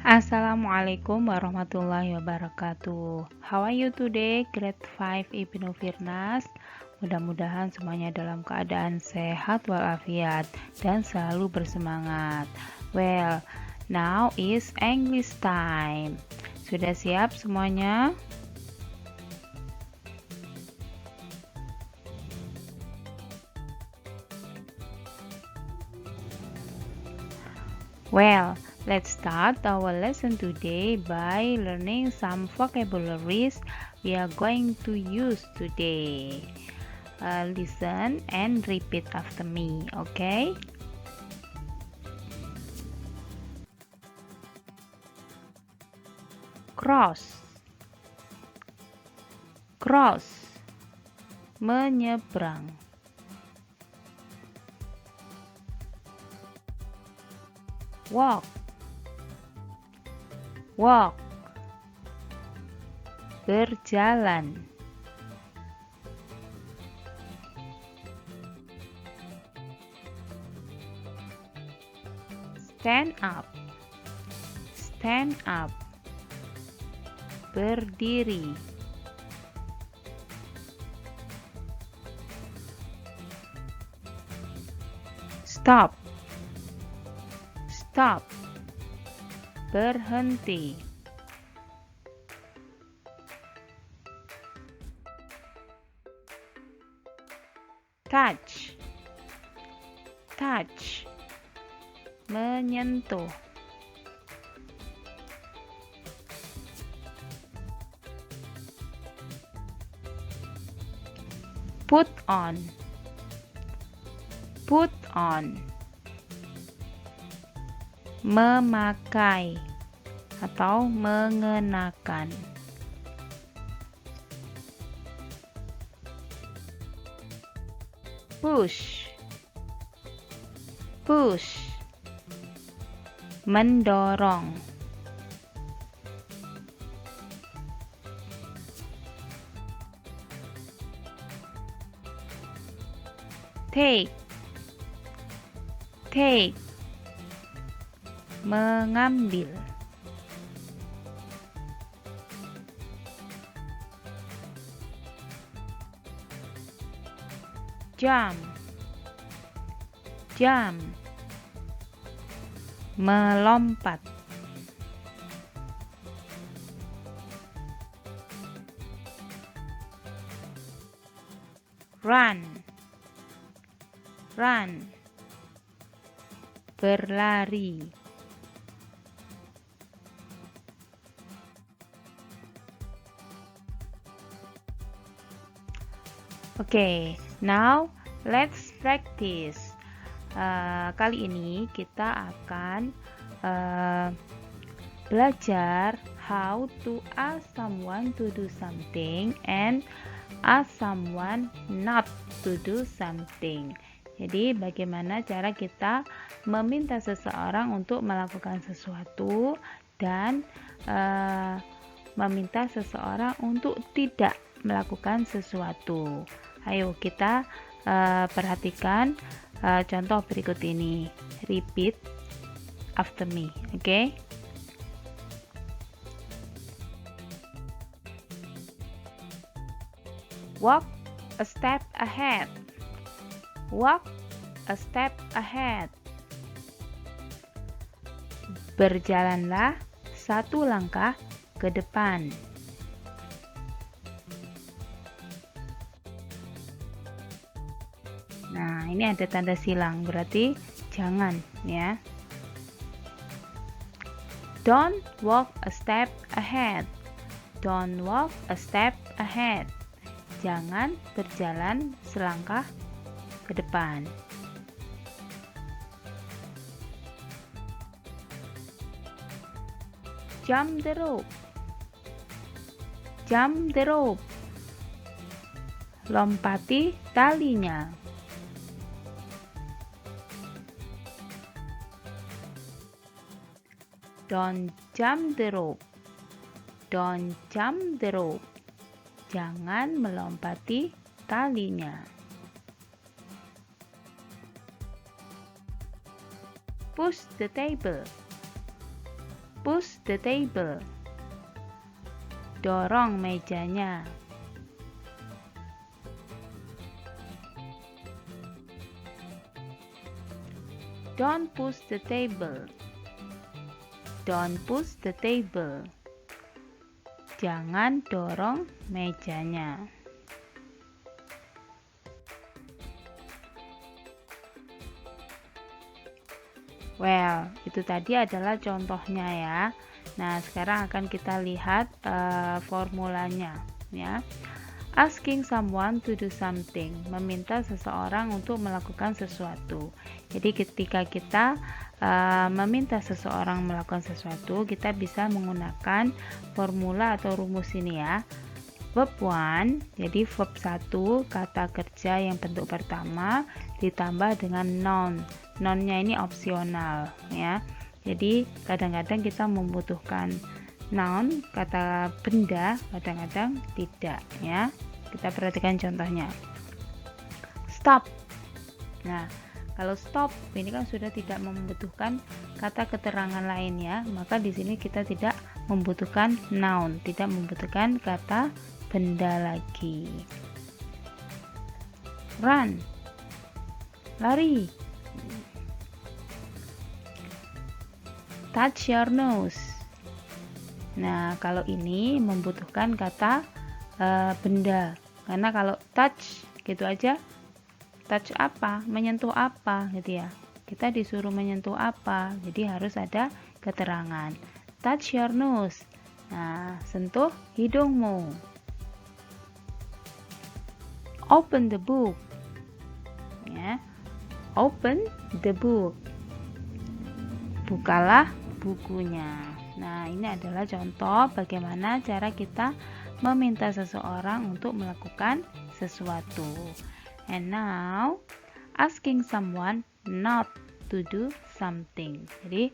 Assalamualaikum warahmatullahi wabarakatuh. How are you today, Grade 5 Ibnu Firnas? Mudah-mudahan semuanya dalam keadaan sehat walafiat dan selalu bersemangat. Well, now is English time. Sudah siap semuanya? Well, let's start our lesson today by learning some vocabularies we are going to use today. Listen and repeat after me, okay? Cross, cross, menyeberang. Walk, walk, berjalan. Stand up, stand up, berdiri. Stop, stop, berhenti. Touch, touch, menyentuh. Put on, put on, memakai atau mengenakan. Push, push, mendorong. Take, take, mengambil. Jump, jump, melompat. Run, run, berlari. Okay, now let's practice. Kali ini kita akan belajar how to ask someone to do something and ask someone not to do something. Jadi bagaimana cara kita meminta seseorang untuk melakukan sesuatu dan meminta seseorang untuk tidak melakukan sesuatu. Ayo kita perhatikan contoh berikut ini. Repeat after me, okay? Walk a step ahead. Walk a step ahead. Berjalanlah satu langkah ke depan. Nah, ini ada tanda silang, berarti jangan ya. Don't walk a step ahead. Don't walk a step ahead. Jangan berjalan selangkah ke depan. Jump the rope. Jump the rope. Lompati talinya. Don't jump the rope. Don't jump the rope. Jangan melompati talinya. Push the table. Push the table. Dorong mejanya. Don't push the table. Don't push the table. Jangan dorong mejanya. Well, itu tadi adalah contohnya ya. Nah, sekarang akan kita lihat formulanya ya. Asking someone to do something, meminta seseorang untuk melakukan sesuatu. Jadi ketika kita meminta seseorang melakukan sesuatu, kita bisa menggunakan formula atau rumus ini ya. Verb 1, jadi verb 1, kata kerja yang bentuk pertama ditambah dengan noun. Nounnya ini opsional ya. Jadi kadang-kadang kita membutuhkan noun, kata benda, kadang-kadang tidak ya. Kita perhatikan contohnya. Stop. Nah, kalau stop ini kan sudah tidak membutuhkan kata keterangan lain ya, maka di sini kita tidak membutuhkan noun, tidak membutuhkan kata benda lagi. Run. Lari. Touch your nose. Nah, kalau ini membutuhkan kata benda, karena kalau touch gitu aja, touch apa, menyentuh apa gitu ya, kita disuruh menyentuh apa, jadi harus ada keterangan. Touch your nose. Nah, sentuh hidungmu. Open the book ya. Open the book. Bukalah bukunya. Nah, ini adalah contoh bagaimana cara kita meminta seseorang untuk melakukan sesuatu. And now, asking someone not to do something. Jadi,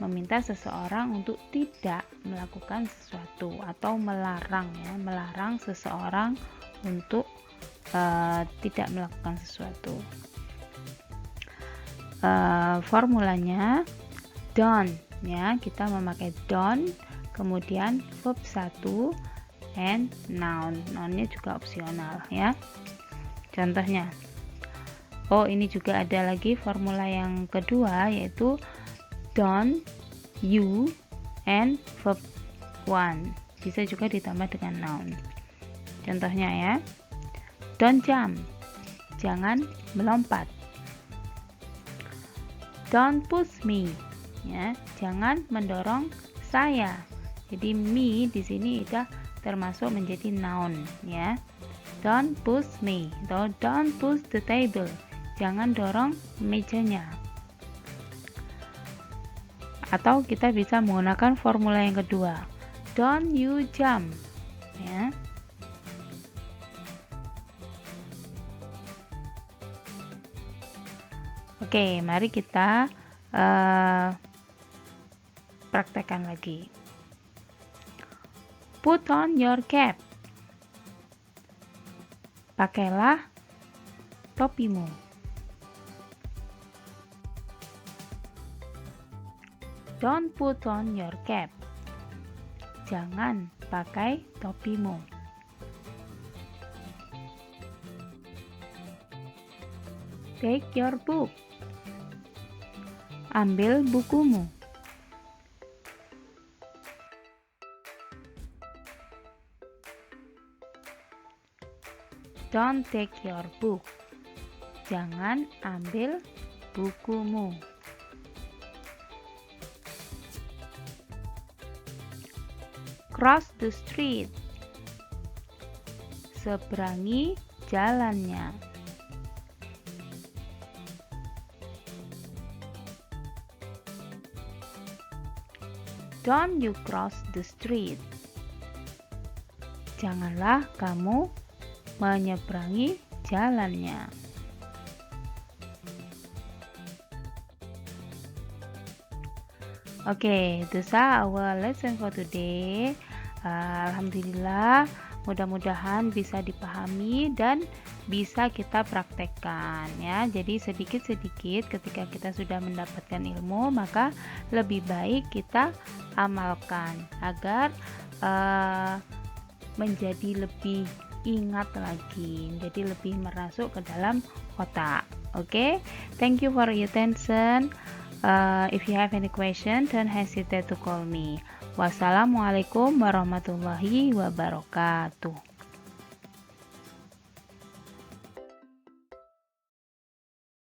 meminta seseorang untuk tidak melakukan sesuatu atau melarang ya, melarang seseorang untuk tidak melakukan sesuatu. Formulanya don't ya, kita memakai don't, kemudian verb 1 and noun. Nounnya juga opsional ya. Contohnya, ini juga ada lagi formula yang kedua, yaitu don't, you, and verb 1. Bisa juga ditambah dengan noun. Contohnya ya, don't jump, jangan melompat. Don't push me, ya, jangan mendorong saya. Jadi me di sini sudah termasuk menjadi noun ya. Don't push me, don't push the table, jangan dorong mejanya. Atau kita bisa menggunakan formula yang kedua, don't you jump ya. Oke, mari kita praktekkan lagi. Put on your cap. Pakailah topimu. Don't put on your cap. Jangan pakai topimu. Take your book. Ambil bukumu. Don't take your book. Jangan ambil bukumu. Cross the street. Seberangi jalannya. Don't you cross the street. Janganlah kamu menyeberangi jalannya. Oke, those are our lesson for today. Alhamdulillah, mudah-mudahan bisa dipahami dan bisa kita praktekkan ya. Jadi sedikit-sedikit ketika kita sudah mendapatkan ilmu, maka lebih baik kita amalkan agar menjadi lebih ingat lagi, jadi lebih merasuk ke dalam otak. Okay, thank you for your attention. If you have any question, don't hesitate to call me. Wassalamualaikum warahmatullahi wabarakatuh.